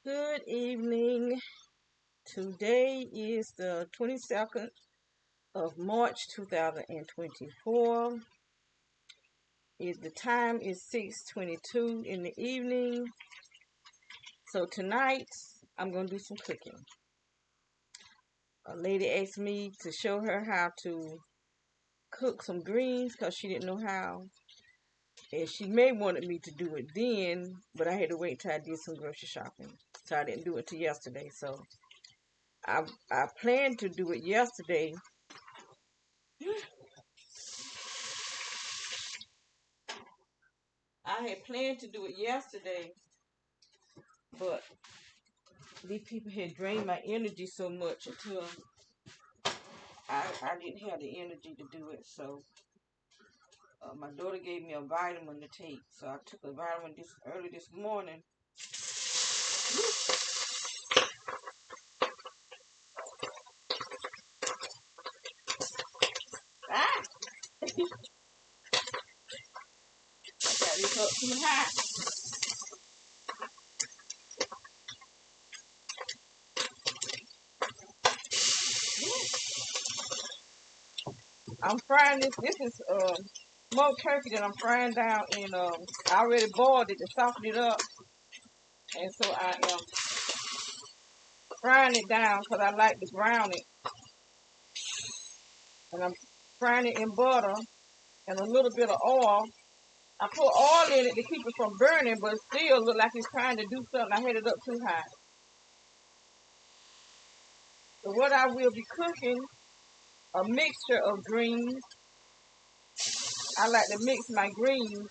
Good evening. Today is the 22nd of March 2024. The time is 6:22 in the evening. So tonight I'm going to do some cooking. A lady asked me to show her how to cook some greens because she didn't know how. And she may wanted me to do it then, but I had to wait till I did some grocery shopping. So I didn't do it till yesterday. So I planned to do it yesterday. I had planned to do it yesterday, but these people had drained my energy so much until I didn't have the energy to do it. So my daughter gave me a vitamin to take. So I took a vitamin early this morning. Ah! I got this up too high. I'm frying this. This is smoked turkey that I'm frying down, and I already boiled it to soften it up, and so I am frying it down because I like to brown it, and I'm frying it in butter and a little bit of oil. I put oil in it to keep it from burning, but it still look like it's trying to do something. I had it up too high. So what I will be cooking, a mixture of greens. I like to mix my greens.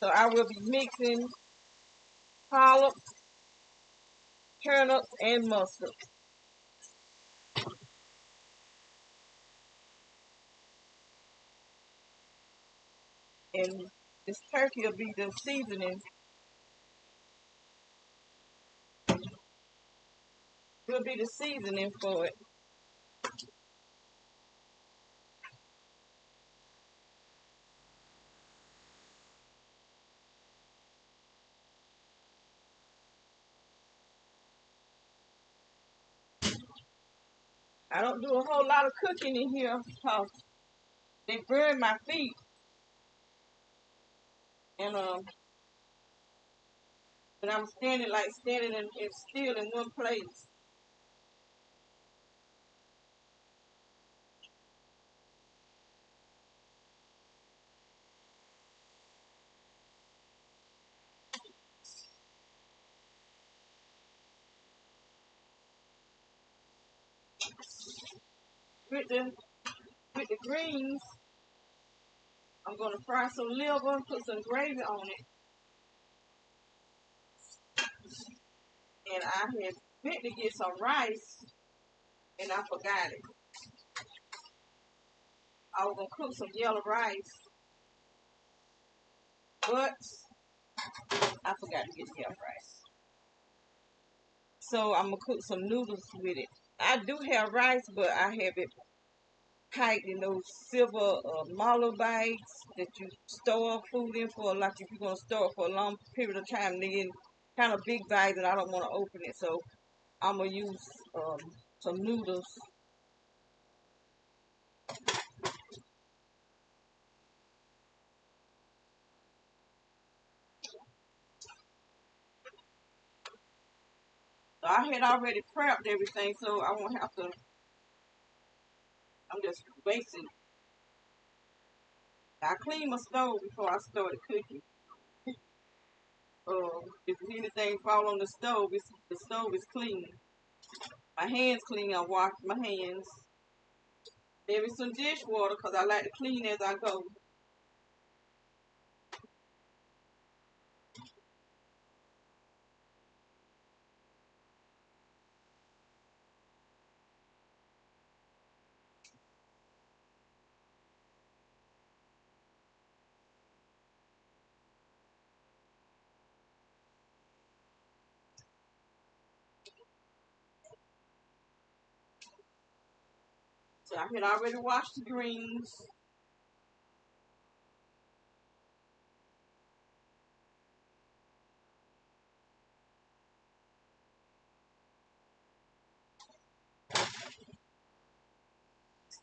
So I will be mixing collards, turnips, and mustard. And this turkey will be the seasoning. Will be the seasoning for it. I don't do a whole lot of cooking in here because they burn my feet. And but I'm standing in still in one place. With the greens, I'm gonna fry some liver, put some gravy on it, and I had meant to get some rice, and I forgot it. I was gonna cook some yellow rice, but I forgot to get the yellow rice. So I'm gonna cook some noodles with it. I do have rice, but I have it packed in those silver marlow bags that you store food in for. Like if you're gonna store it for a long period of time, they in kind of big bags, and I don't want to open it, so I'm gonna use some noodles. So I had already prepped everything, so I won't have to. I'm just basing. I clean my stove before I started cooking. If anything fall on the stove, the stove is clean. My hands clean. I wash my hands. There is some dishwater because I like to clean as I go. So I had already washed the greens.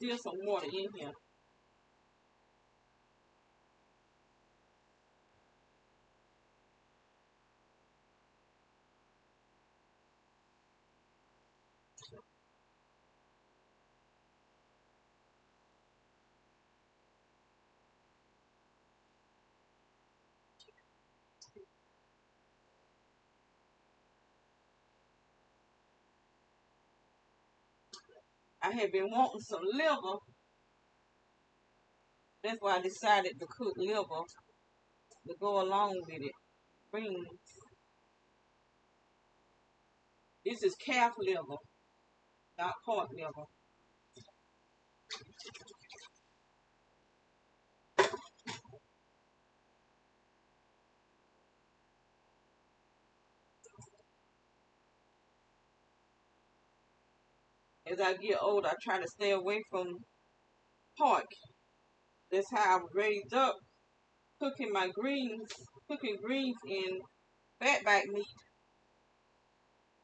still some water in here. I had been wanting some liver. That's why I decided to cook liver to go along with it. Greens. This is calf liver, not pork liver. As I get older, I try to stay away from pork. That's how I was raised up, cooking greens in fatback meat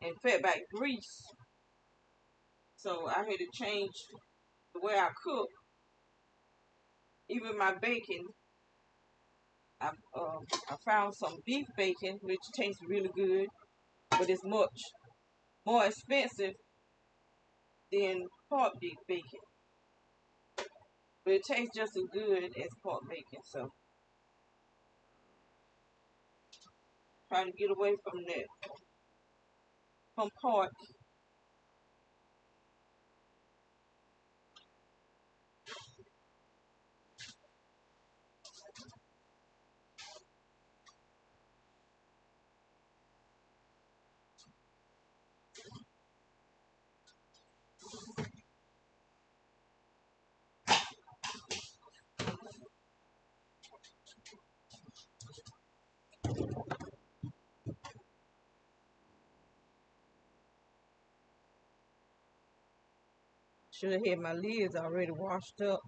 and fatback grease. So I had to change the way I cook. Even my bacon, I found some beef bacon, which tastes really good, but it's much more expensive than pork beef bacon. But it tastes just as good as pork bacon. So trying to get away from that, from pork. Should have had my lids already washed up.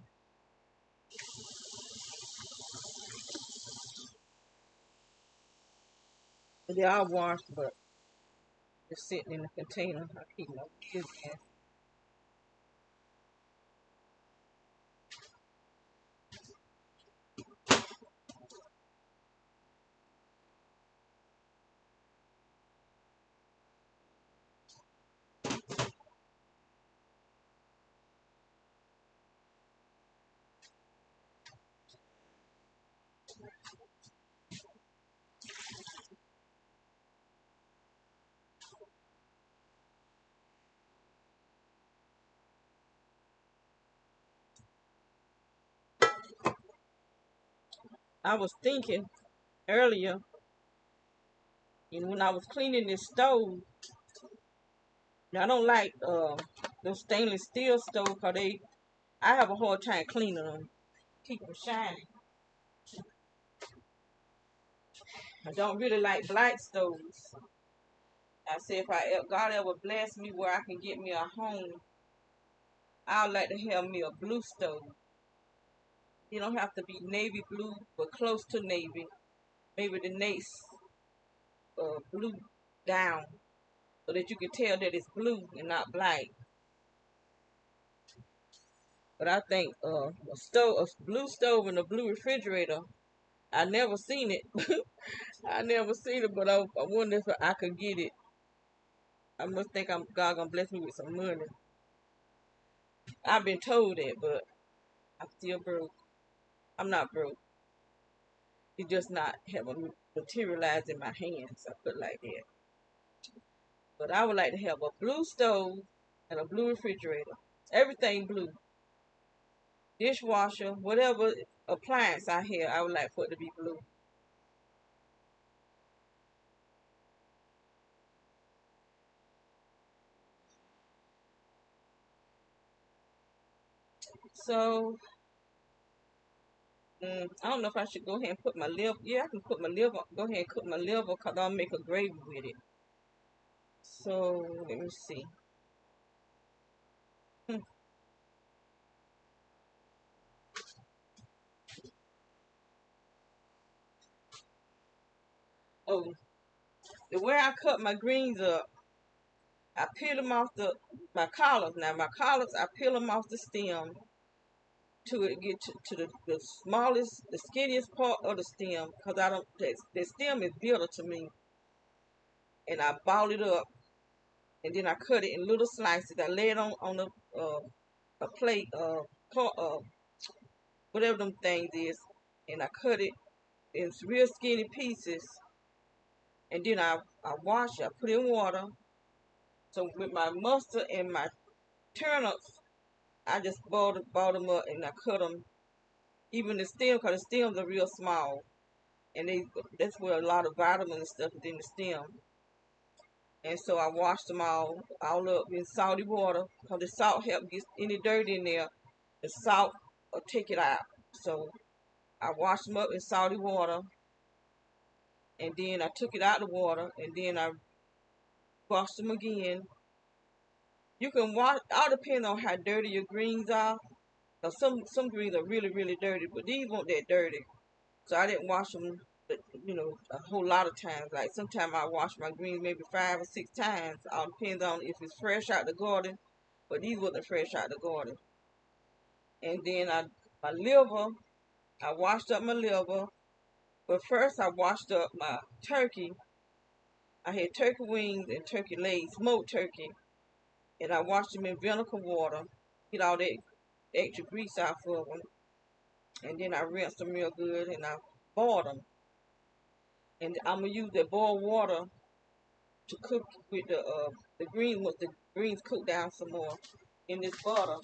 They are washed, but just sitting in the container. I keep my lids in. I was thinking earlier, when I was cleaning this stove, I don't like those stainless steel stoves because I have a hard time cleaning them, keep them shining. I don't really like black stoves. I said if God ever bless me where I can get me a home, I'd like to have me a blue stove. You don't have to be navy blue, but close to navy. Maybe the next blue down, so that you can tell that it's blue and not black. But I think a blue stove and a blue refrigerator, I never seen it. I never seen it, but I wonder if I could get it. I must think God gonna bless me with some money. I've been told that, but I'm still broke. I'm not broke. It just not haven't materialized in my hands. I put it like that. But I would like to have a blue stove and a blue refrigerator. Everything blue. Dishwasher, whatever appliance I have, I would like for it to be blue. So I don't know if I should go ahead and put my liver. Yeah, I can put my liver. Go ahead and cook my liver because I'll make a gravy with it. So let me see. Hmm. Oh, the way I cut my greens up, I peel them off my collards. Now my collards, I peel them off the stem to it get to the smallest, the skinniest part of the stem, because I don't that stem is bitter to me, and I ball it up, and then I cut it in little slices. I lay it on a plate, whatever them things is, and I cut it in real skinny pieces, and then I wash it. I put it in water. So with my mustard and my turnips, I just balled them up and I cut them. Even the stem, because the stems are real small, and that's where a lot of vitamin and stuff is in the stem. And so I washed them all up in salty water, because the salt helps get any dirt in there. The salt will take it out. So I washed them up in salty water, and then I took it out of the water, and then I washed them again. You can wash, all depends on how dirty your greens are. Now some greens are really really dirty, but these weren't that dirty. So I didn't wash them, a whole lot of times. Like sometimes I wash my greens maybe 5 or 6 times. All depends on if it's fresh out the garden. But these wasn't fresh out the garden. And then my liver, I washed up my liver. But first I washed up my turkey. I had turkey wings and turkey legs, smoked turkey, and I washed them in vinegar water, get all that extra grease out of them, and then I rinsed them real good and I boiled them. And I'm gonna use that boiled water to cook with the greens. Once the greens cook down some more in this butter.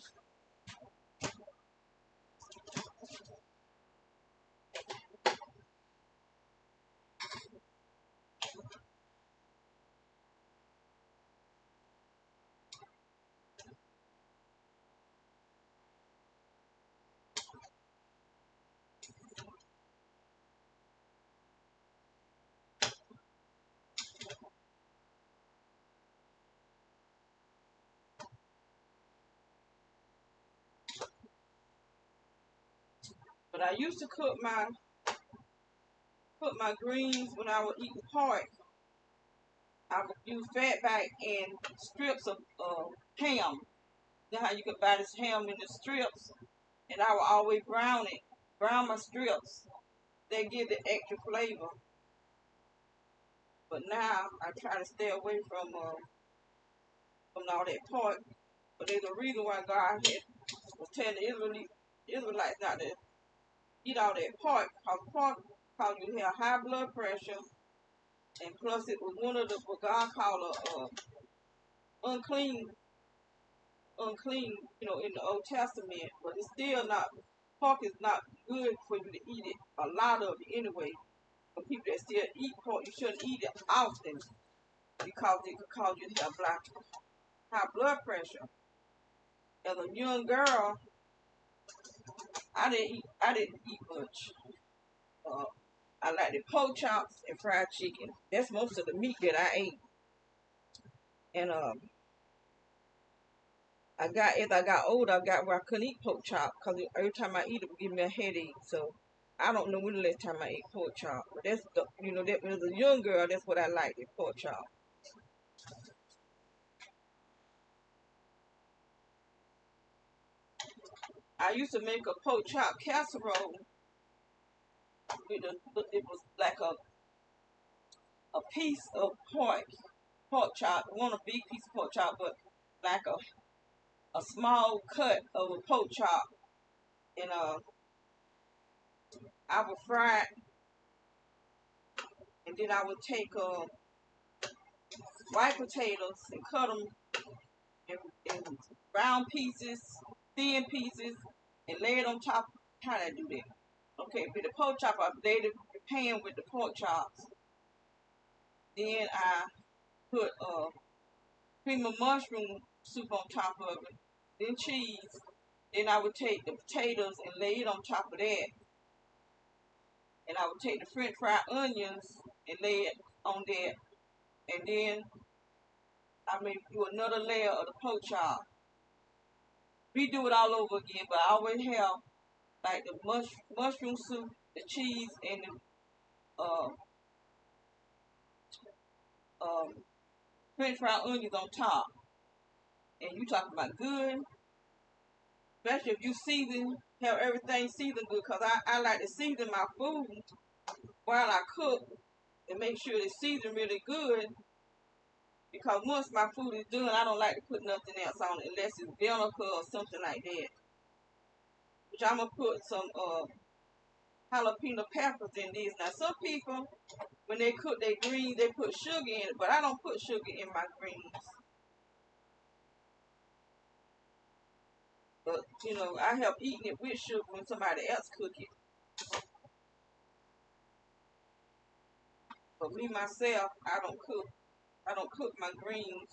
But I used to cook my greens when I would eat the pork. I would use fat back and strips of ham. You know how you could buy this ham in the strips, and I would always brown my strips. They give the extra flavor. But now I try to stay away from all that pork. But there's a reason why was telling the Israelites not to eat all that pork. Because pork cause you have high blood pressure, and plus it was one of the what God called unclean, unclean, in the Old Testament. But it's still not. Pork is not good for you to eat it. A lot of it anyway. For people that still eat pork, you shouldn't eat it often because it could cause you to have high blood pressure. As a young girl, I didn't eat much. Uh, I like the pork chops and fried chicken. That's most of the meat that I ate. And as I got older, I got where I couldn't eat pork chop because every time I eat it, would give me a headache. So I don't know when the last time I ate pork chop. But that when I was a young girl, that's what I liked, the pork chop. I used to make a pork chop casserole it was like a piece of pork chop. It wasn't a big piece of pork chop, but like a small cut of a pork chop. And I would fry it, and then I would take white potatoes and cut them in round pieces, thin pieces, and lay it on top. How did I do that? Okay, with the pork chop, I laid the pan with the pork chops. Then I put cream of mushroom soup on top of it, then cheese. Then I would take the potatoes and lay it on top of that. And I would take the French fried onions and lay it on that. And then I may do another layer of the pork chop. Redo it all over again, but I always have like the mushroom soup, the cheese, and the um, French fried onions on top. And you talking about good, especially if you season, have everything seasoned good. Because I like to season my food while I cook and make sure it's seasoned really good. Because once my food is done, I don't like to put nothing else on it unless it's vinegar or something like that. Which I'm going to put some jalapeno peppers in these. Now, some people, when they cook their greens, they put sugar in it, but I don't put sugar in my greens. But, you know, I have eaten it with sugar when somebody else cook it. But me, myself, I don't cook. I don't cook my greens.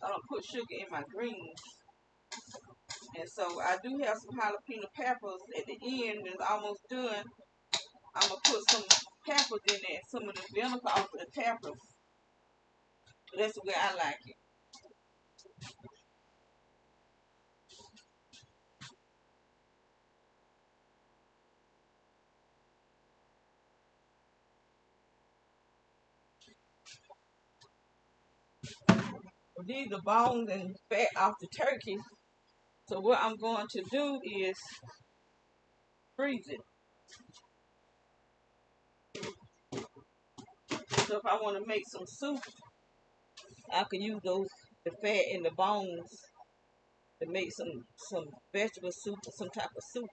I don't put sugar in my greens. And so I do have some jalapeno peppers at the end. When it's almost done, I'm going to put some peppers in there. Some of the vinegar off of the peppers. So that's the way I like it. Well, these are bones and fat off the turkey. So what I'm going to do is freeze it. So if I want to make some soup, I can use the fat and the bones to make some vegetable soup or some type of soup.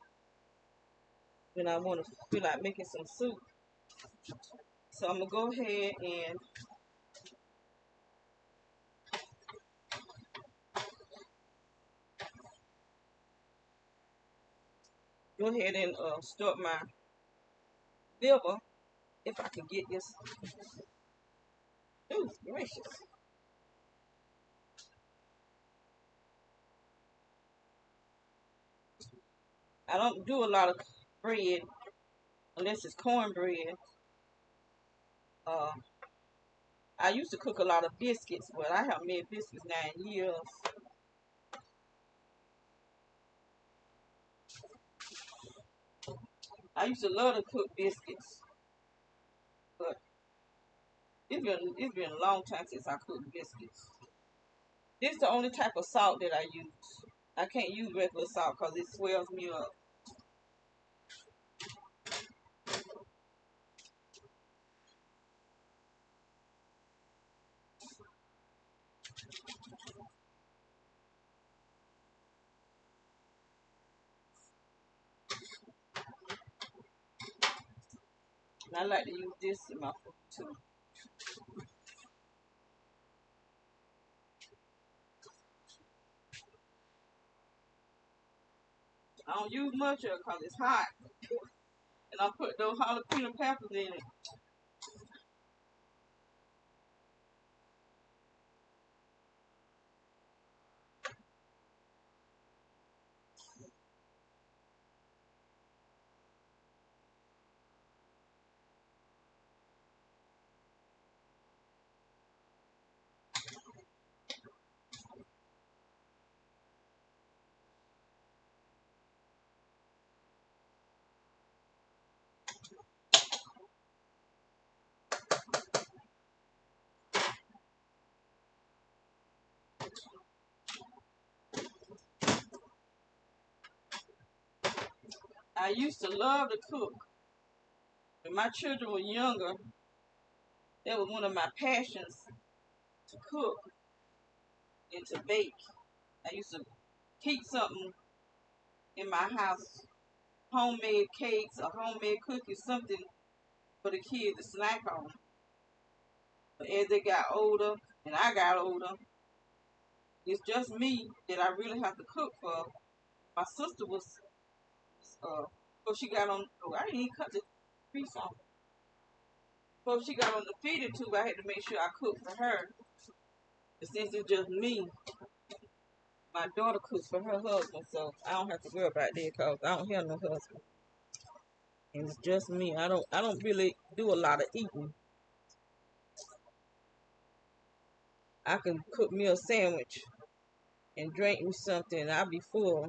When I want to feel like making some soup. So I'm going to go ahead and start my liver if I can get this. Ooh, gracious. I don't do a lot of bread unless it's cornbread. Uh, I used to cook a lot of biscuits, but I haven't made biscuits now in years. I used to love to cook biscuits, but it's been a long time since I cooked biscuits. This is the only type of salt that I use. I can't use regular salt because it swells me up. And I like to use this in my food too. I don't use much of it because it's hot. And I put those jalapeno peppers in it. I used to love to cook. When my children were younger, that was one of my passions, to cook and to bake. I used to keep something in my house, homemade cakes or homemade cookies, something for the kids to snack on. But as they got older and I got older, it's just me that I really have to cook for. My sister was, before she got on, oh, I didn't even cut the piece off. Before she got on the feeder tube, I had to make sure I cooked for her. But since it's just me, my daughter cooks for her husband, so I don't have to worry about that because I don't have no husband. And it's just me. I don't really do a lot of eating. I can cook me a sandwich and drink me something and I'll be full.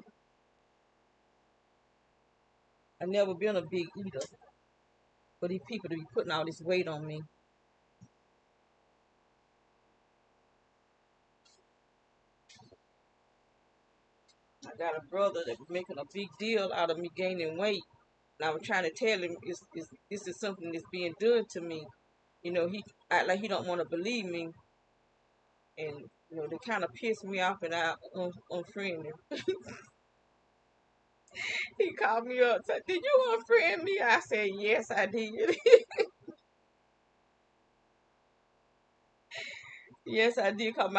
I've never been a big eater. For these people to be putting all this weight on me. I got a brother that was making a big deal out of me gaining weight. And I was trying to tell him this is something that's being done to me. He act like he don't want to believe me. And, they kind of pissed me off and I unfriended him. He called me up and said, "Did you unfriend me?" I said, "Yes, I did." Yes, I did. Because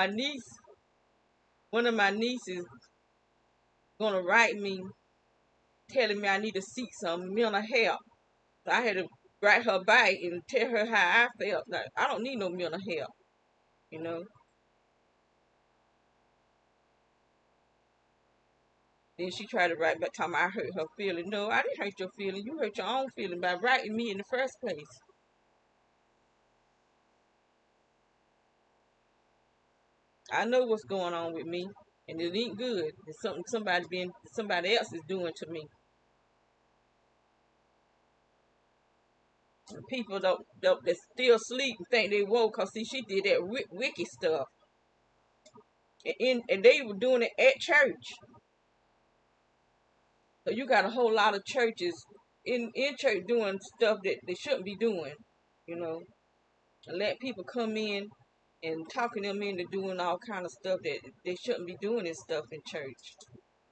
one of my nieces, gonna write me telling me I need to seek some mental help. So I had to write her back and tell her how I felt. Like, I don't need no mental help, you know. Then she tried to write back, telling me I hurt her feeling. No, I didn't hurt your feeling. You hurt your own feeling by writing me in the first place. I know what's going on with me, and it ain't good. It's something somebody else is doing to me. And people don't that still sleep and think they woke. Cause see, she did that wicked stuff, and they were doing it at church. So you got a whole lot of churches in church doing stuff that they shouldn't be doing, you know, and let people come in and talking them into doing all kind of stuff that they shouldn't be doing this stuff in church.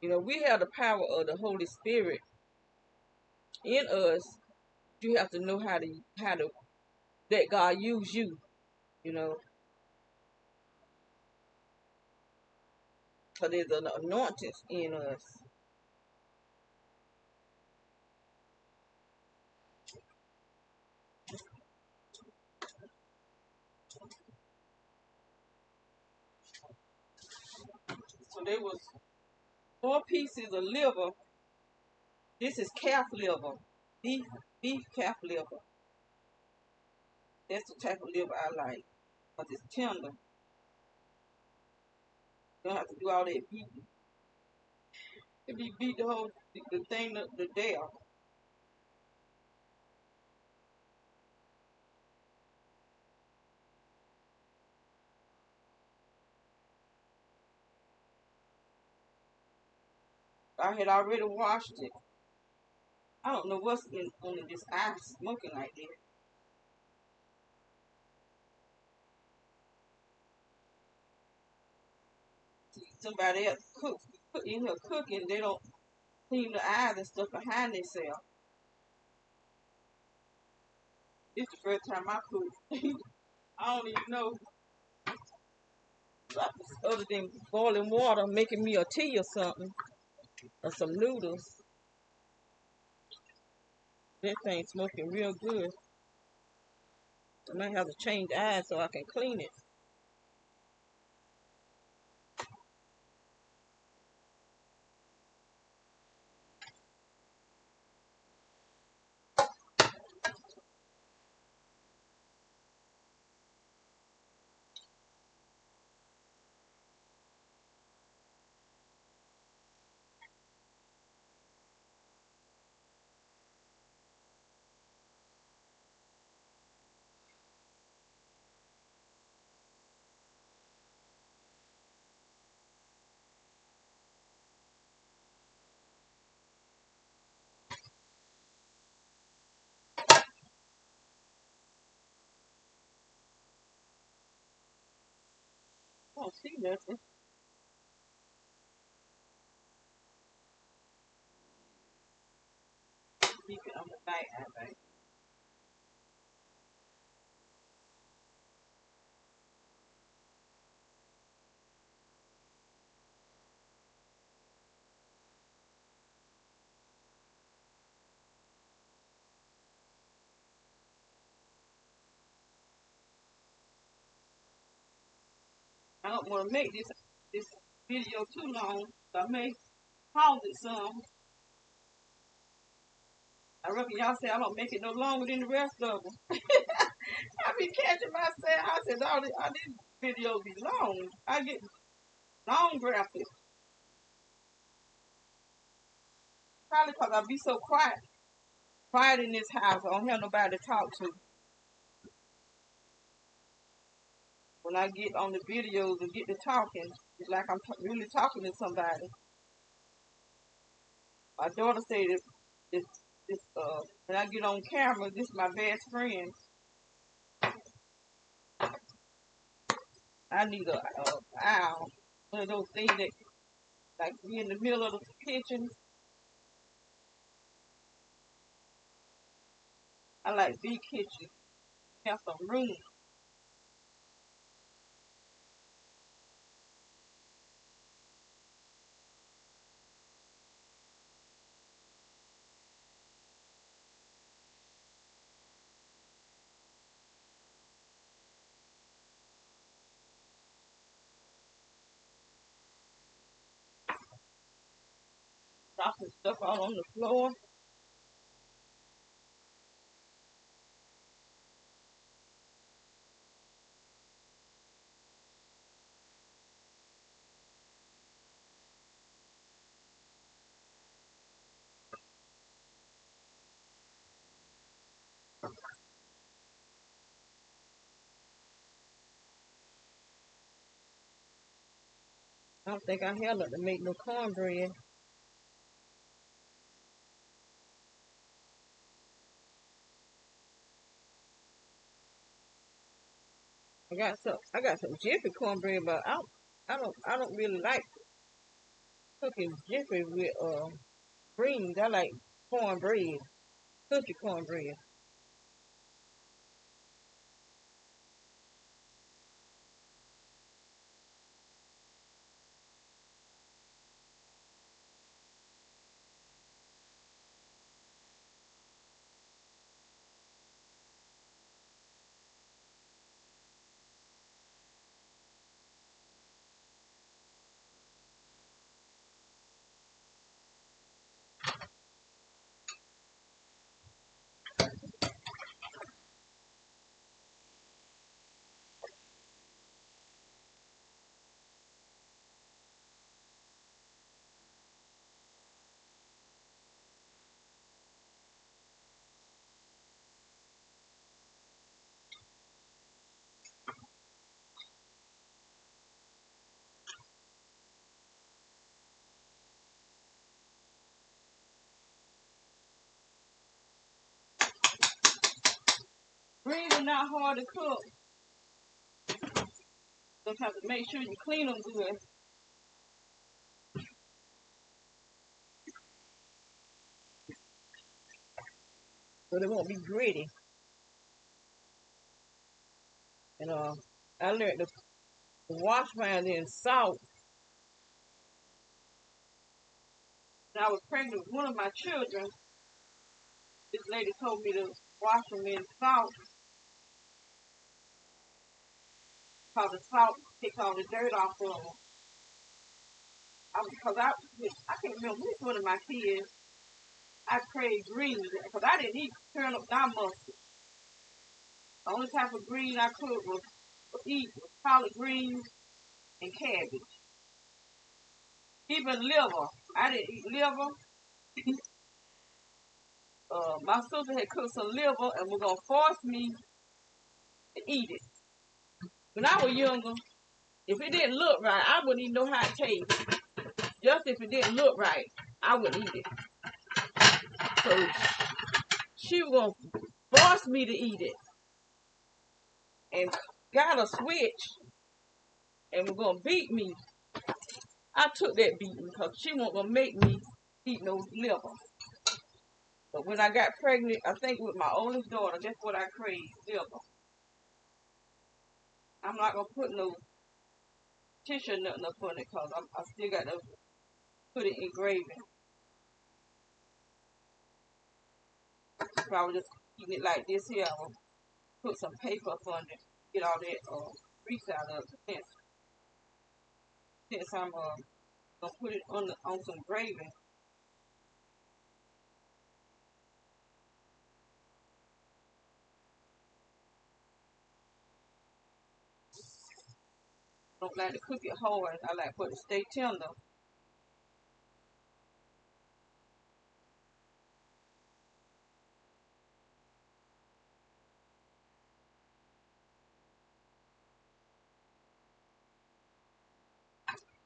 We have the power of the Holy Spirit in us. You have to know how to let God use you, you know, because there's an anointing in us. So there was 4 pieces of liver. This is calf liver, beef calf liver. That's the type of liver I like, because it's tender. You don't have to do all that beating. If you beat the thing, the death. I had already washed it. I don't know what's under this ice smoking like this. Somebody else put in here cooking, they don't clean the eyes and stuff behind themselves. This is the first time I cook. I don't even know, other than boiling water, making me a tea or something, or some noodles. That thing's smoking real good. I might have to change the eyes so I can clean it. I don't see nothing. Keep it on the back, I think. I don't want to make this video too long, so I may pause it some. I reckon y'all say I don't make it no longer than the rest of them. I be catching myself. I said, all these videos be long. I get long graphic. Probably because I be so quiet in this house. I don't have nobody to talk to. When I get on the videos and get to talking, it's like I'm really talking to somebody. My daughter said when I get on camera, this is my best friend. I need a aisle. One of those things that like be in the middle of the kitchen. I like big kitchen. Have some room. Drop some stuff out on the floor. I don't think I have nothing to make no cornbread. I got some jiffy cornbread, but I don't really like cooking jiffy with greens. I like cornbread, cookie cornbread. Greens are not hard to cook. Just have to make sure you clean them good, so they won't be gritty. And I learned to wash mine in salt. When I was pregnant with one of my children, this lady told me to wash them in salt because the salt takes all the dirt off of them. I can't remember which one of my kids I craved greens because I didn't eat turnip nor mustard. The only type of green I could eat was collard greens and cabbage. Even liver. I didn't eat liver. My sister had cooked some liver and was gonna force me to eat it. When I was younger, if it didn't look right, I wouldn't even know how it tastes. Just if it didn't look right, I wouldn't eat it. So she was gonna force me to eat it and got a switch and was gonna beat me. I took that beating because she wasn't gonna make me eat no liver. But when I got pregnant, I think with my oldest daughter, that's what I craved, liver. I'm not gonna put no tissue or nothing up on it because I still got to put it in gravy. If I was just eating it like this here, I would put some paper up on it, get all that grease out of it. Since I'm gonna put it on some gravy, I don't like to cook it hard. I like for it to stay tender.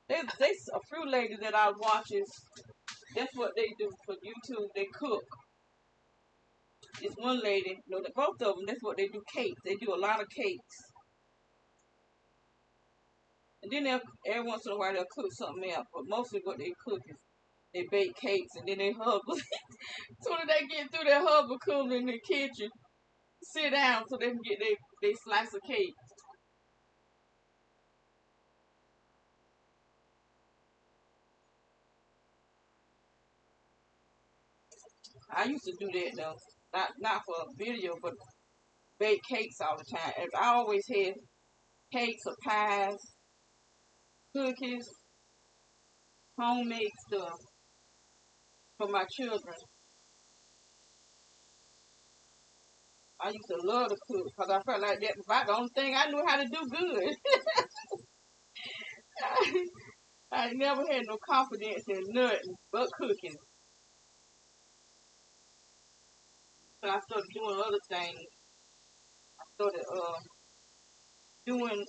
There's a few ladies that I watch is That's what they do for YouTube. They cook. This one lady, no, both of them, that's what they do, cakes. They do a lot of cakes. And then every once in a while they'll cook something else. But mostly what they cook is they bake cakes and then they hubble. As soon as they get through their hubble cooling in the kitchen, sit down so they can get their slice of cake. I used to do that though. Not for a video, but bake cakes all the time. And I always had cakes or pies, cookies, homemade stuff for my children. I used to love to cook because I felt like that was about the only thing I knew how to do good. I never had no confidence in nothing but cooking. So I started doing other things. I started doing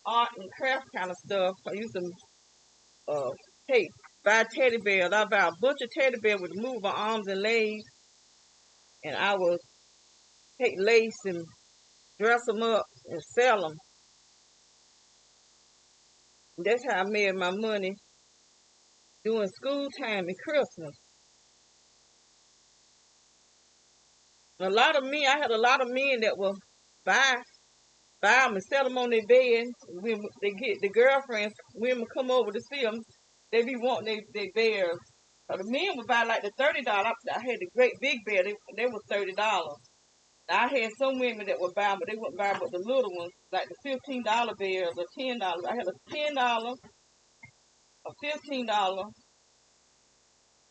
art and craft kind of stuff. I used to uh, take buy teddy bears. I buy a bunch of teddy bears with movable arms and legs, and I would take lace and dress them up and sell them. And that's how I made my money during school time and Christmas. I had a lot of men that will buy them and sell them on their bed. When they get the girlfriends, women come over to see them, they be wanting their bears. So the men would buy like the $30. I had the great big bear, they were $30. I had some women that would buy, but they wouldn't buy but the little ones, like the $15 bears or $10. I had a $10, a $15,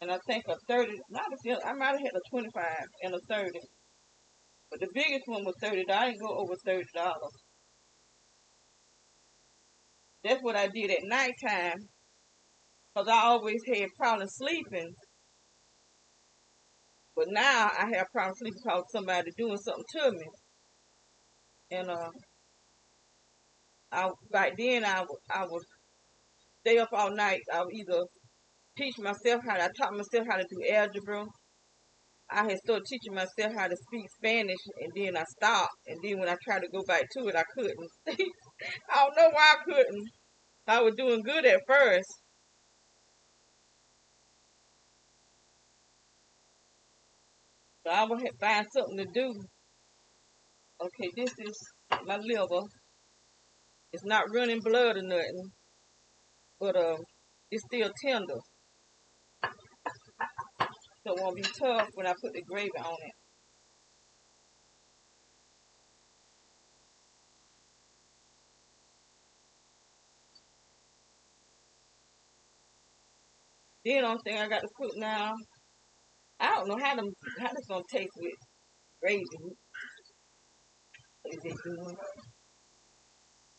and I think a 30. I might have had a 25 and a 30. But the biggest one was $30. I didn't go over $30. That's what I did at nighttime, because I always had problems sleeping. But now I have problems sleeping because somebody doing something to me. And back then I would stay up all night. I would either I taught myself how to do algebra. I had started teaching myself how to speak Spanish, and then I stopped. And then when I tried to go back to it, I couldn't. I don't know why I couldn't. I was doing good at first. So I would find something to do. Okay, this is my liver. It's not running blood or nothing, but it's still tender. So it won't be tough when I put the gravy on it. Then the only thing I got to cook now, I don't know how this gonna taste with gravy. Is it good?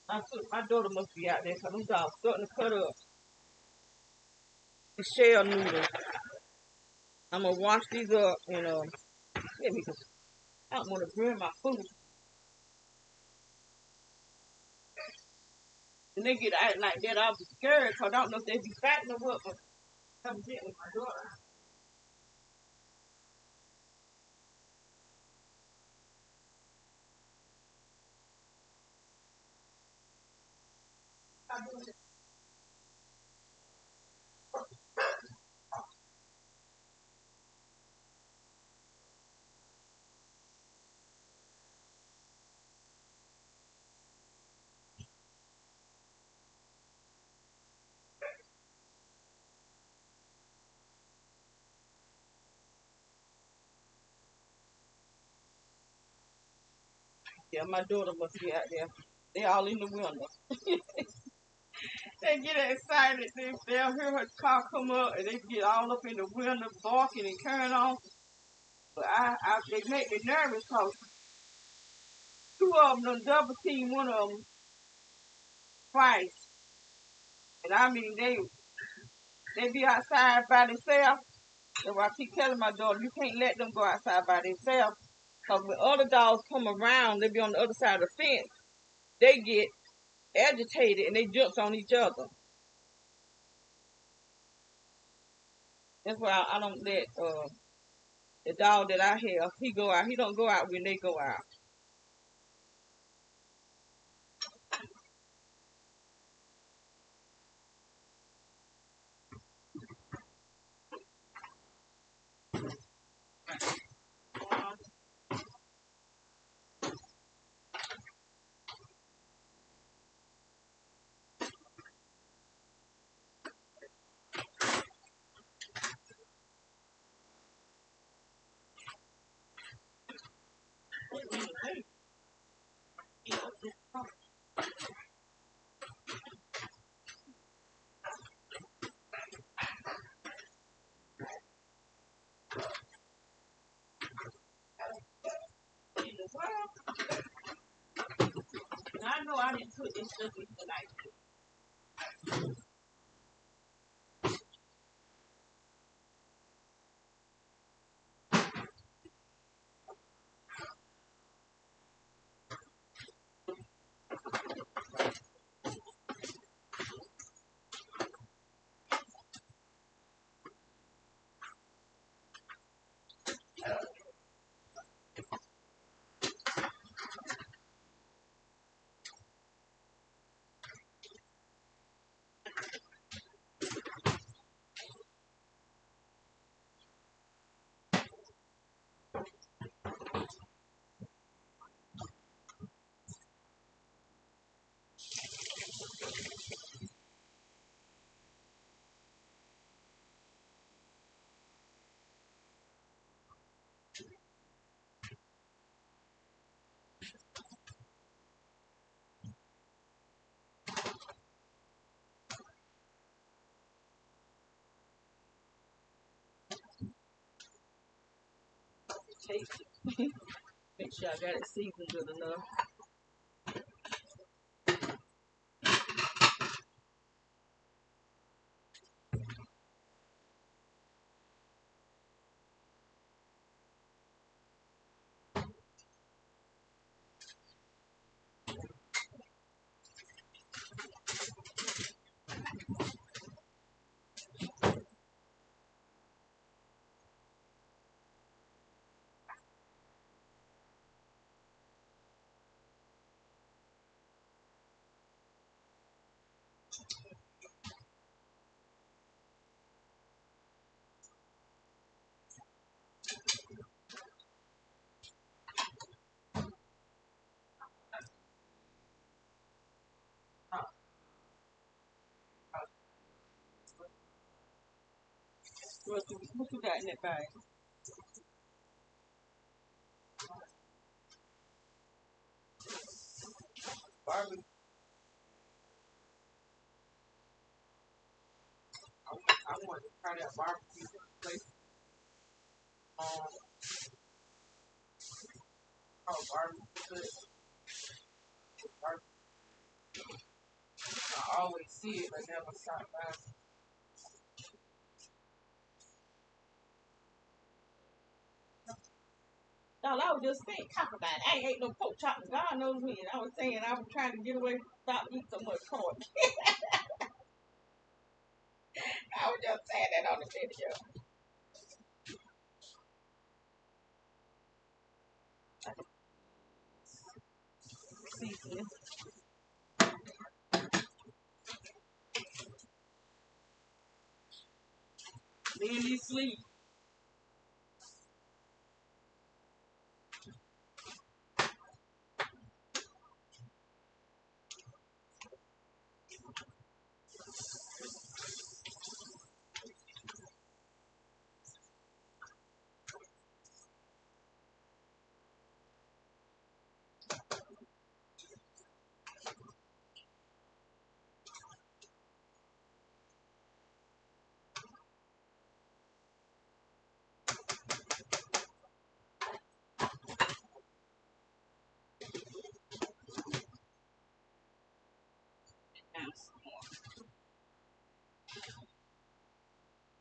My daughter must be out there because them dogs starting to cut up the shell noodles. I'm gonna wash these up and let me. I don't want to burn my food. When they get out like that, I'll be scared because I don't know if they be fatting or what. But come get with my daughter. Yeah, my daughter must be out there. They all in the window. They get excited. They'll hear her car come up and they get all up in the window barking and carrying on. But they make me nervous because two of them done double team one of them twice. And I mean, they be outside by themselves. So I keep telling my daughter, you can't let them go outside by themselves. Because when other dogs come around, they be on the other side of the fence. They get agitated and they jumps on each other. That's why I don't let the dog that I have. He go out. He don't go out when they go out. I know I didn't put this stuff in tonight. Taste it. Make sure I got it seasoned good enough. What you got in that bag? Barbecue. I want to try that barbecue place. Um, barbecue. I always see it, but never stop by. No, I was just saying, talk about it. I ain't ate no pork chop. God knows me. And I was saying I was trying to get away from stop eating so much pork. I was just saying that on the video. Seasoning. Then you sleep.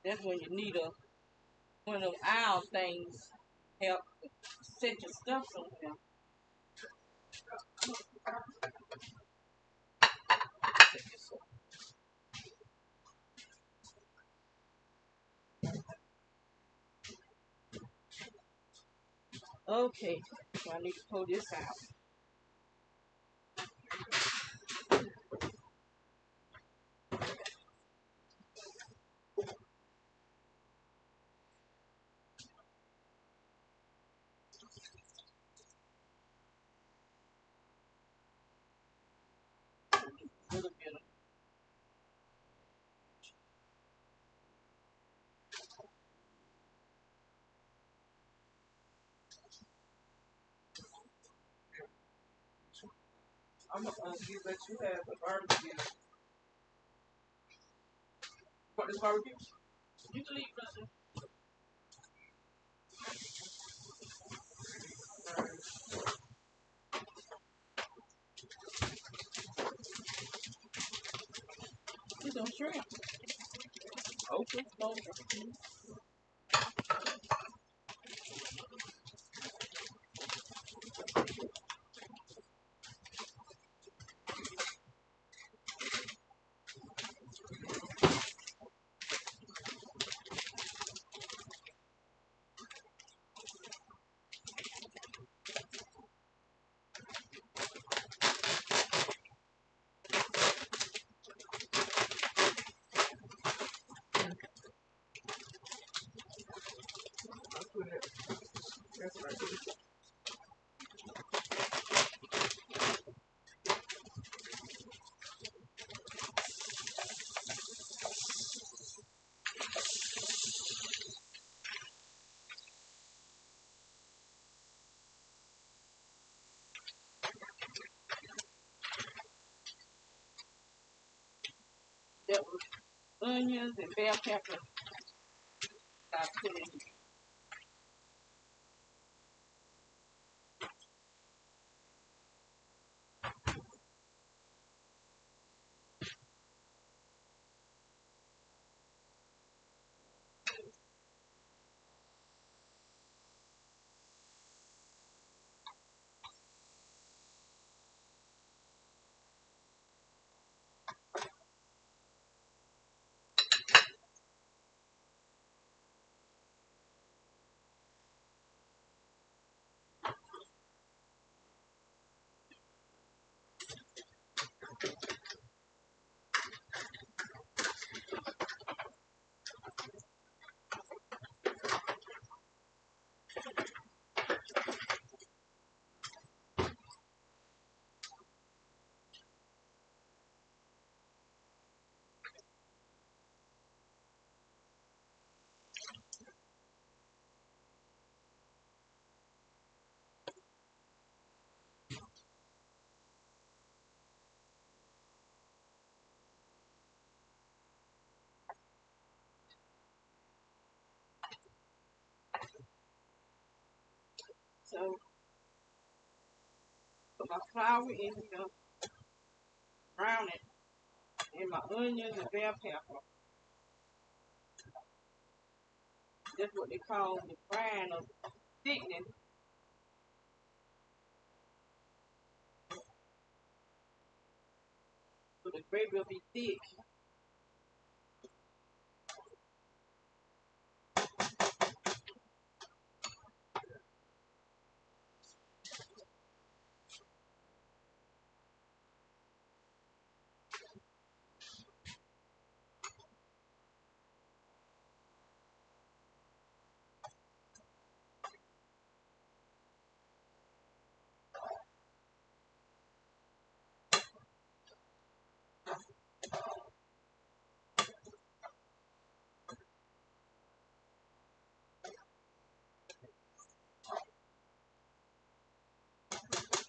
That's when you need one of those owl things help set your stuff somewhere. Okay, so I need to pull this out. A little bit of I'm gonna let you have the barbecue. What is barbecue? You can leave it. It's some shrimp. Okay, okay. I'll put it. That's right. That was onions and bell pepper. I put in. So put my flour in here, brown it, and my onions and bell pepper. That's what they call the brine of thickness. So the gravy will be thick.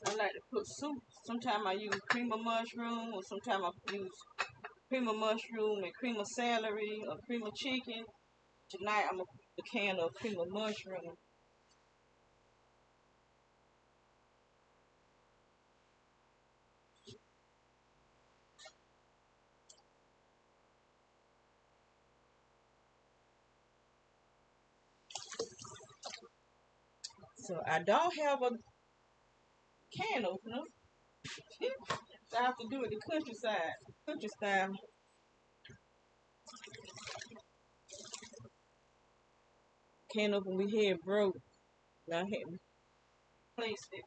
I like to put soup. Sometimes I use cream of mushroom, or sometimes I use cream of mushroom and cream of celery or cream of chicken. Tonight I'm gonna put a can of cream of mushroom. So I don't have a can opener. So I have to do it the countryside, country style. Can opener we had broke. Now I had Placed it.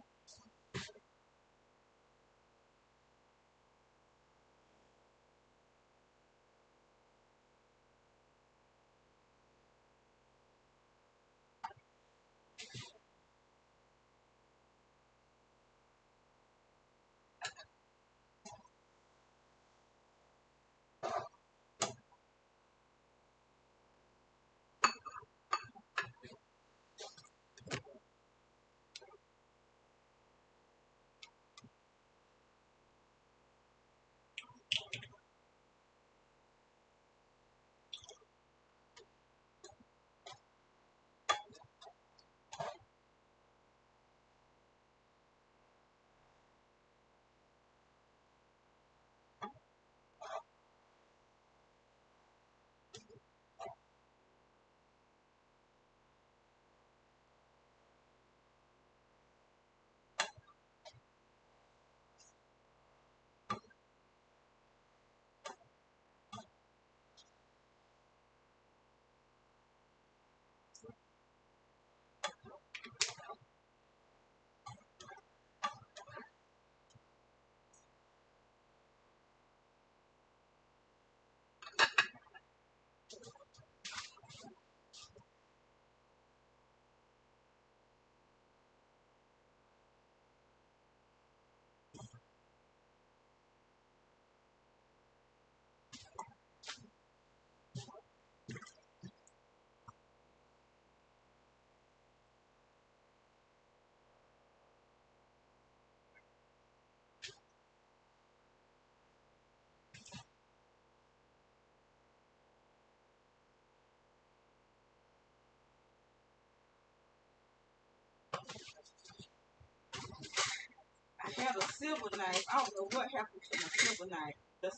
I had a silver knife. I don't know what happened to my silver knife. The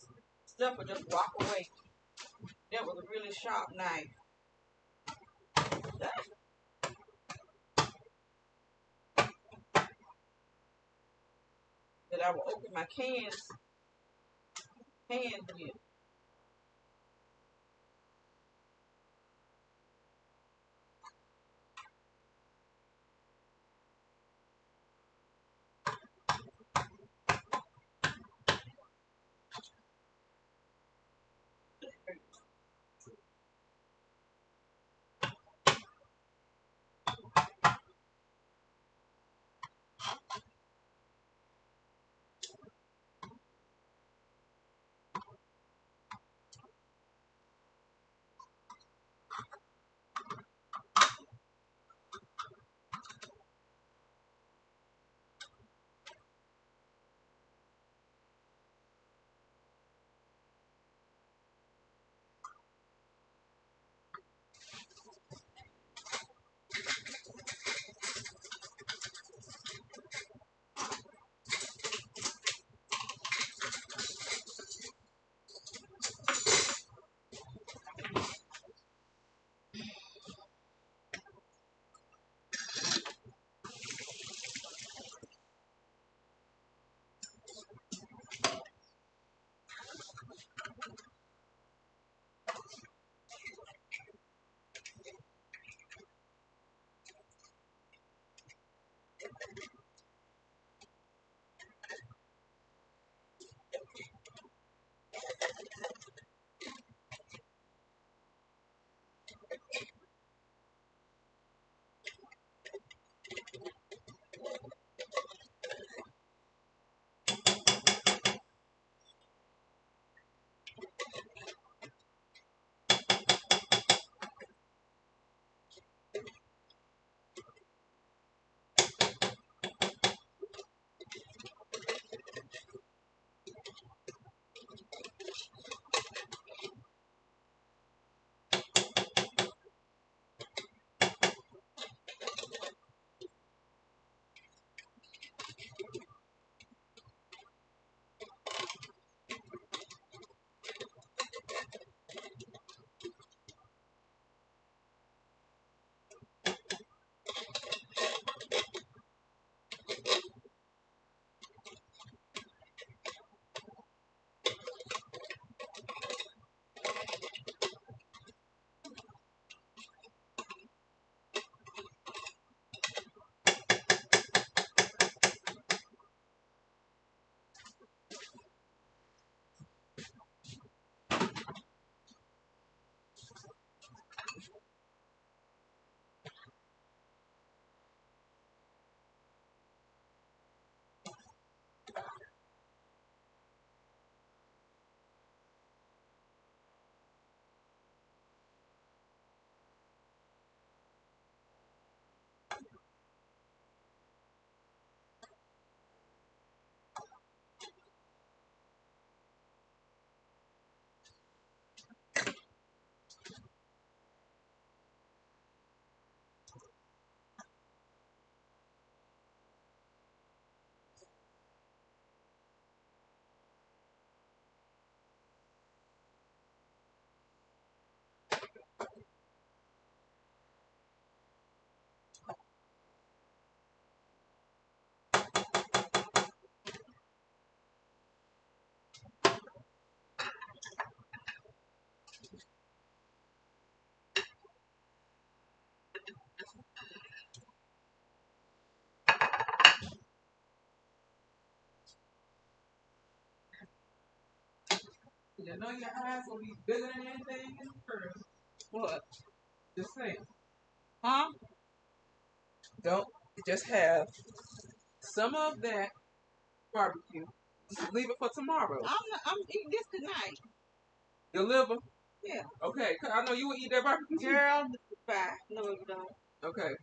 stuff would just walk away. That was a really sharp knife. That I would open my cans with. You know your eyes will be bigger than anything in the world. What? Just saying. Huh? Don't just have some of that barbecue. Just leave it for tomorrow. I'm eating this tonight. Your liver? Yeah. Okay, 'cause I know you would eat that barbecue too. Girl, bye. No, you don't. Okay,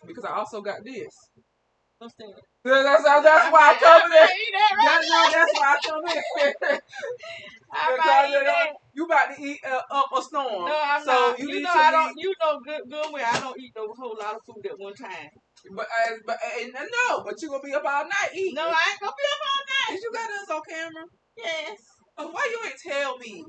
because I also got this. What's that? That's why I told you that. That's why I told you. You about to eat up a storm. No, I'm so not. You know I don't. You know good well I don't eat no whole lot of food at one time. But no, but you gonna be up all night eating. No, I ain't gonna be up all night. Did you got us on camera? Yes. Oh, why you ain't tell me?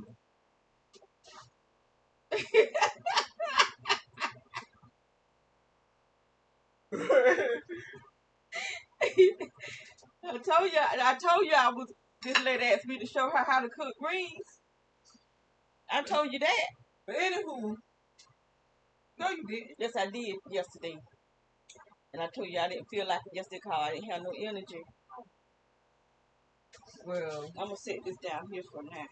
I told you I was. This lady asked me to show her how to cook greens. I told you that. But anywho, no, you didn't. Yes, I did yesterday. And I told you I didn't feel like it yesterday because I didn't have no energy. Well, I'm gonna set this down here for now.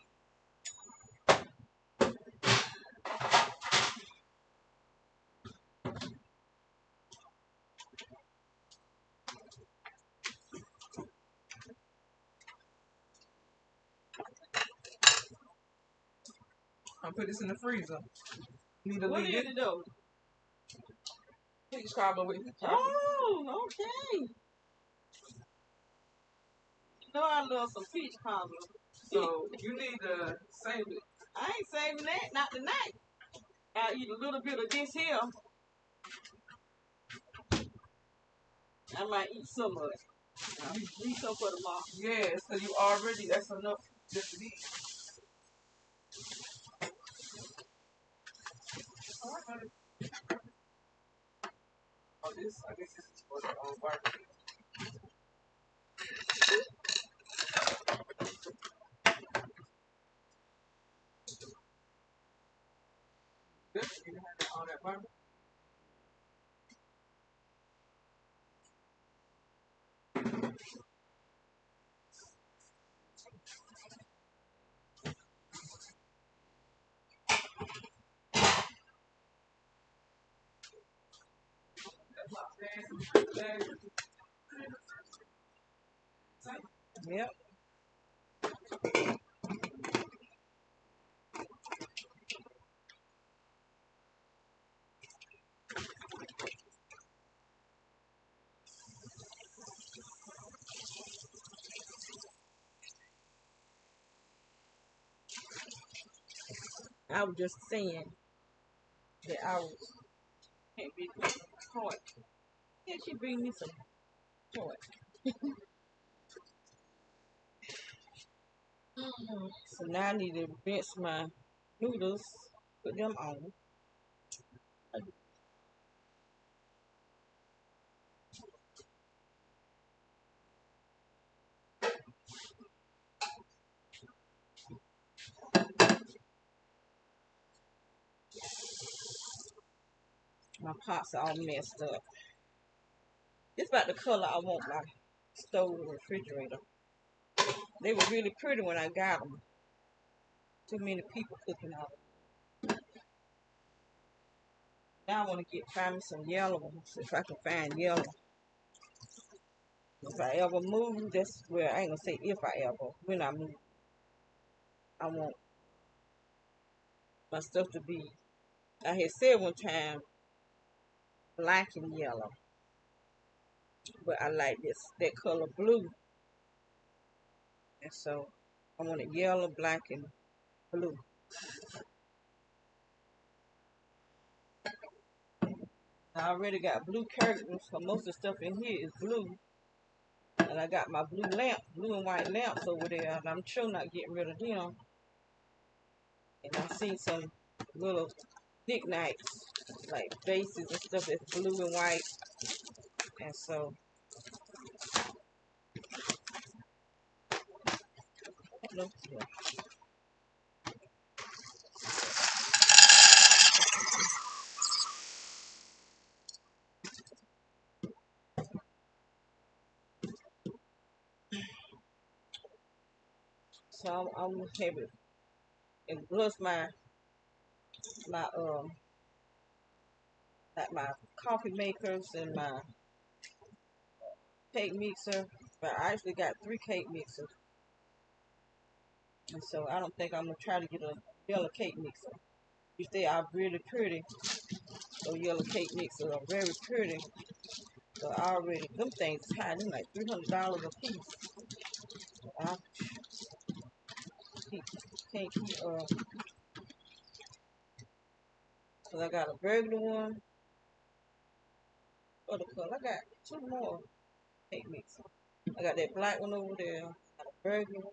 I'll put this in the freezer. Need to What leave is it though? Peach cobbler with Oh, okay. You know I love some peach cobbler. So you need to save it. I ain't saving that, not tonight. I'll eat a little bit of this here. I might eat some of it. I'll leave some for tomorrow. Yes, because you already, that's enough just to eat. Oh, this, I guess this is for the barbecue. Good, you can have all that barbecue. Yep. I was just saying that I was can't be toy. Can she bring me some toy? So now I need to rinse my noodles, put them on. My pots are all messed up. It's about the color I want my stove and refrigerator. They were really pretty when I got them. Too many people cooking out. Now I want to find me some yellow ones if I can find yellow. If I ever move, that's where I ain't gonna say if I ever. When I move, I want my stuff to be. I had said one time black and yellow, but I like that color blue, and so I want it yellow, black, and blue. I already got blue curtains, so most of the stuff in here is blue. And I got my blue and white lamps over there, and I'm sure not getting rid of them. And I seen some little knickknacks, like vases and stuff that's blue and white. And so, look here. So I'm having and plus my like my coffee makers and my cake mixer. But I actually got 3 cake mixers, and so I don't think I'm gonna try to get a yellow cake mixer. If they are really pretty, those yellow cake mixers are very pretty. So I already them things is high, them like $300 a piece. I keep, can't keep cause I got a regular one, other color. I got 2 more cake mixers. I got that black one over there. I got a regular one.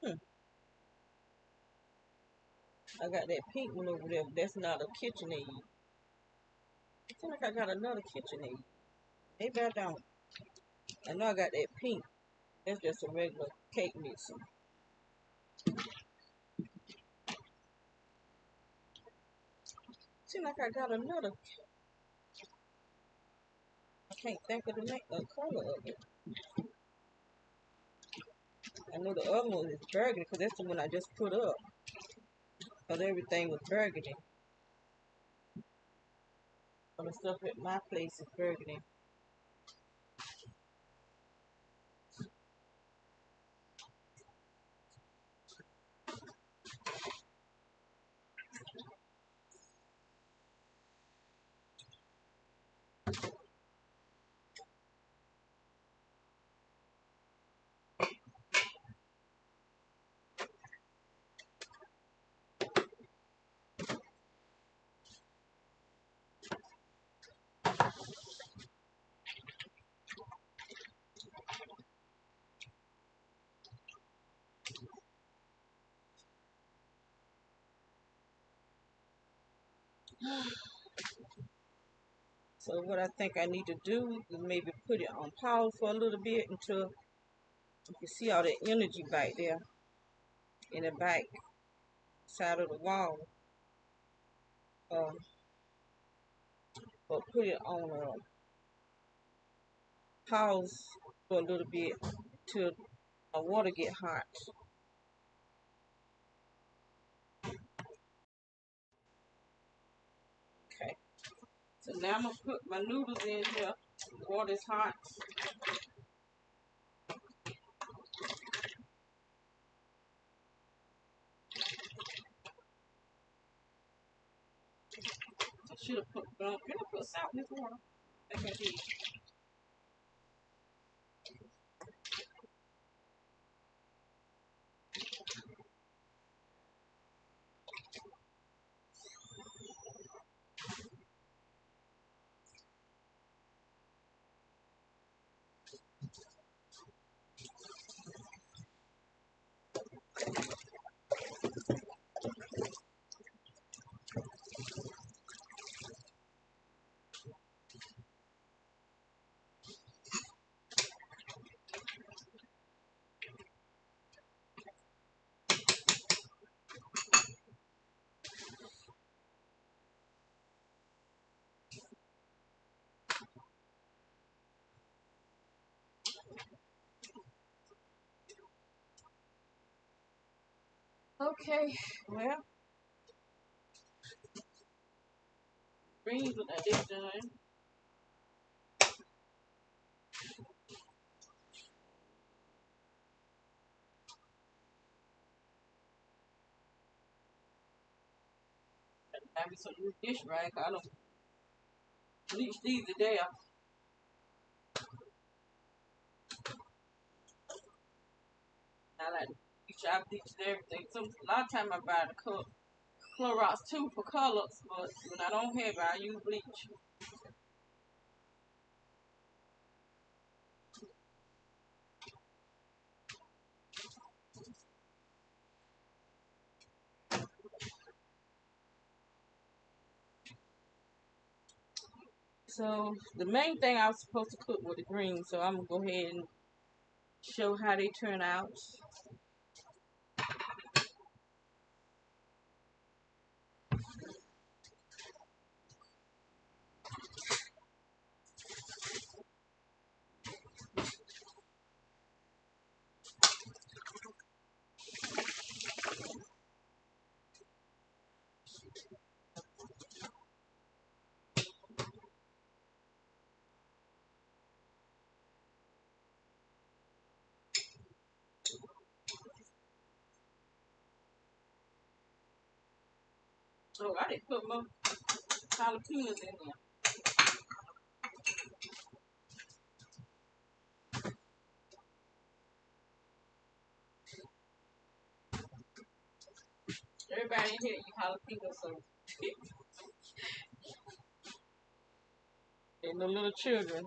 Hmm. I got that pink one over there, but that's not a KitchenAid. I feel like I got another KitchenAid. Maybe I don't. I know I got that pink. That's just a regular cake mixer. Seems like I got another. I can't think of the name, the color of it. I know the other one is burgundy because that's the one I just put up. Because everything was burgundy. All the stuff at my place is burgundy. So what I think I need to do is maybe put it on pause for a little bit until you can see all that energy back there in the back side of the wall. Um, but put it on pause for a little bit till my water get hot. Okay. So now I'm gonna put my noodles in here. The water's hot. I should have put can I put salt in this water? I think I did. Okay, well, greens with that dish done. Have me some new dish rag. I don't bleach these today. I like to bleach. I bleach everything. So a lot of time I buy the Clorox too for colors, but when I don't have it, I use bleach. So the main thing I was supposed to cook was the greens, so I'm gonna go ahead and show how they turn out. Oh, I didn't put more jalapenos in there. Everybody in here eat jalapenos, so and the little children.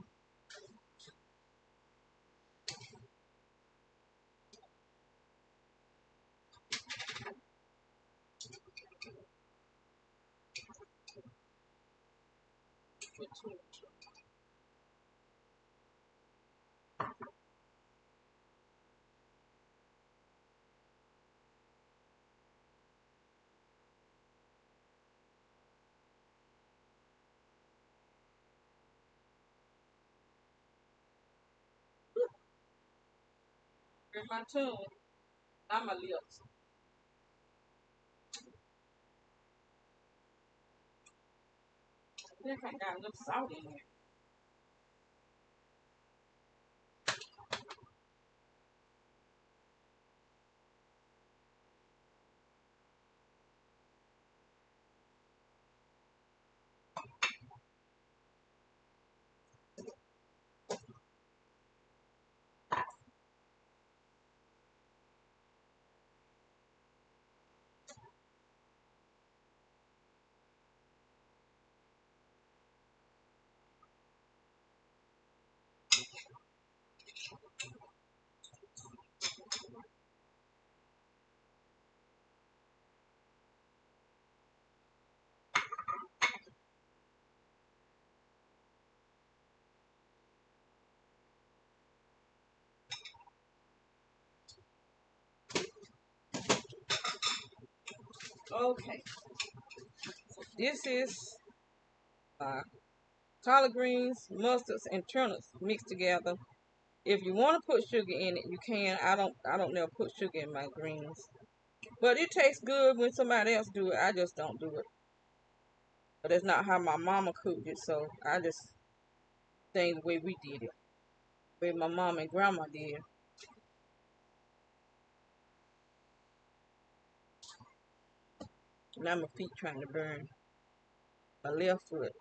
Here's my tongue, not my lips. I think I got enough salt in there. Okay, this is uh, collard greens, mustards, and turnips mixed together. If you want to put sugar in it, you can. I don't never put sugar in my greens. But it tastes good when somebody else do it. I just don't do it. But that's not how my mama cooked it, so I just think the way we did it. The way my mom and grandma did. Now my feet trying to burn. My left foot.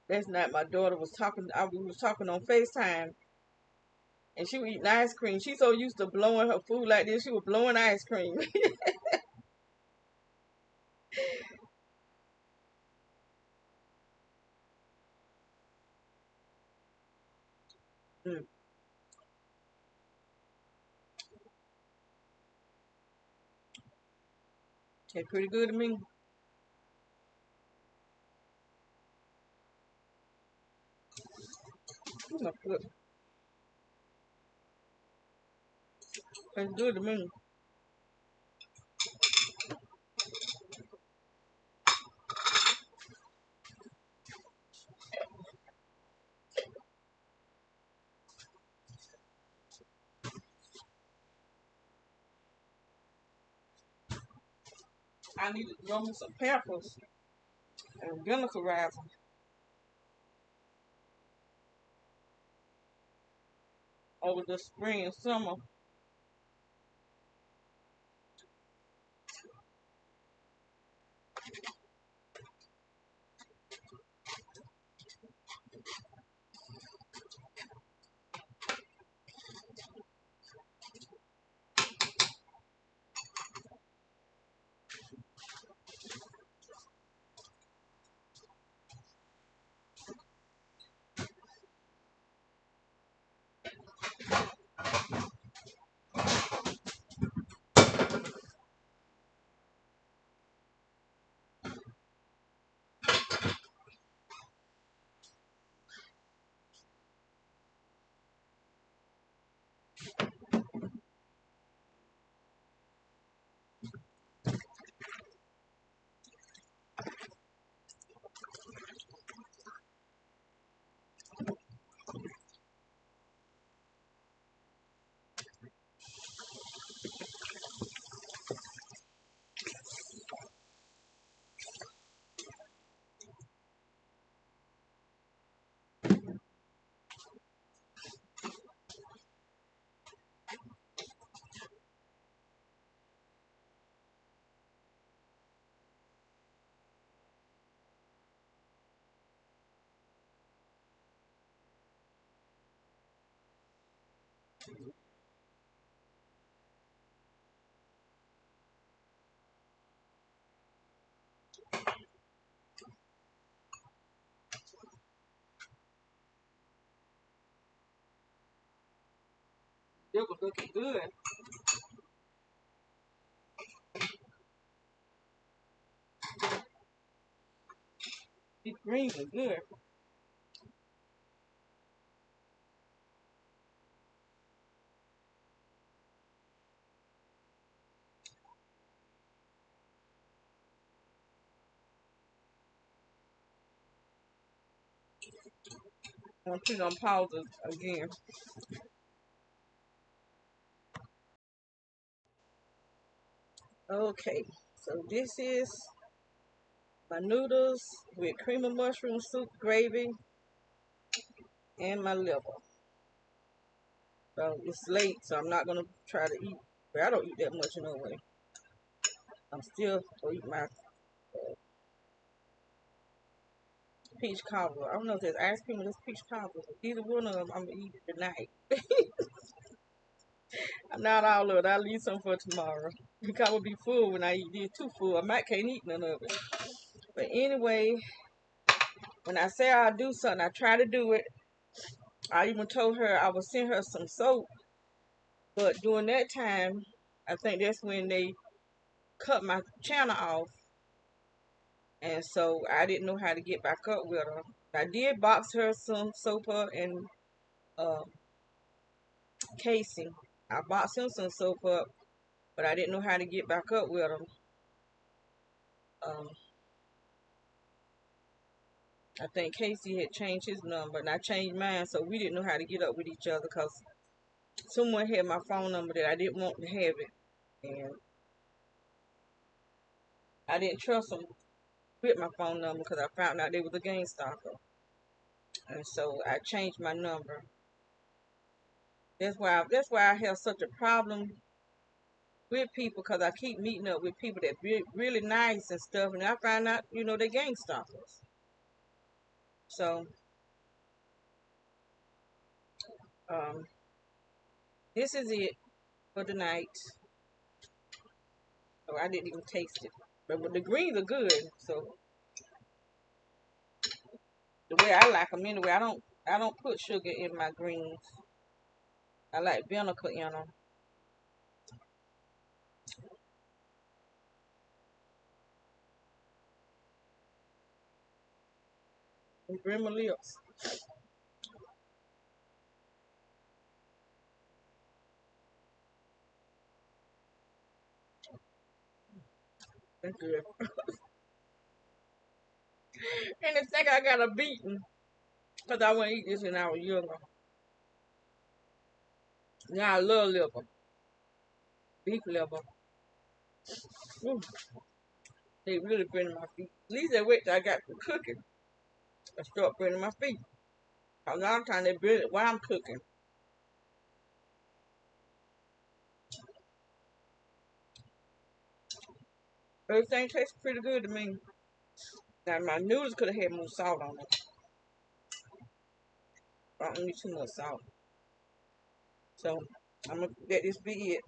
That's not my daughter was talking. We was talking on FaceTime, and she was eating ice cream. She's so used to blowing her food like this. She was blowing ice cream. Mm, tastes pretty good to me. My foot tastes good to me. I need to grow me some peppers and vinaigarize them over the spring and summer. It was looking good. These greens are good. I'm put it on pause again. Okay, so this is my noodles with cream of mushroom soup, gravy, and my liver. So it's late, so I'm not gonna try to eat. But I don't eat that much anyway. I'm still gonna eat my peach cobbler. I don't know if there's ice cream or this peach cobbler. Either one of them, I'm gonna eat it tonight. Not all of it. I'll leave some for tomorrow. Because I will be full when I eat this. Too full. I might can't eat none of it. But anyway, when I say I'll do something, I try to do it. I even told her I would send her some soap. But during that time, I think that's when they cut my channel off. And so I didn't know how to get back up with her. I did box her some soap up and uh, Casey. I boxed him some soap up, but I didn't know how to get back up with him. Um, I think Casey had changed his number, and I changed mine, so we didn't know how to get up with each other because someone had my phone number that I didn't want to have it, and I didn't trust them with my phone number because I found out they was a game stalker, and so I changed my number. That's why I have such a problem with people because I keep meeting up with people that really nice and stuff, and I find out they're gang stalkers. So um, this is it for the night. Oh, I didn't even taste it, but the greens are good. So the way I like them anyway, I don't put sugar in my greens. I like vinegar in them. And bring my lips. That's good. And the thing I got a beating because I wouldn't eat this when I was younger. Now I love liver, beef liver. Ooh, they really burning my feet. At least they wait till I got to cooking. I start burning my feet. A lot of times they burn it while I'm cooking. Everything tastes pretty good to me. Now my noodles could have had more salt on it. I don't need too much salt. So I'm gonna let this be it.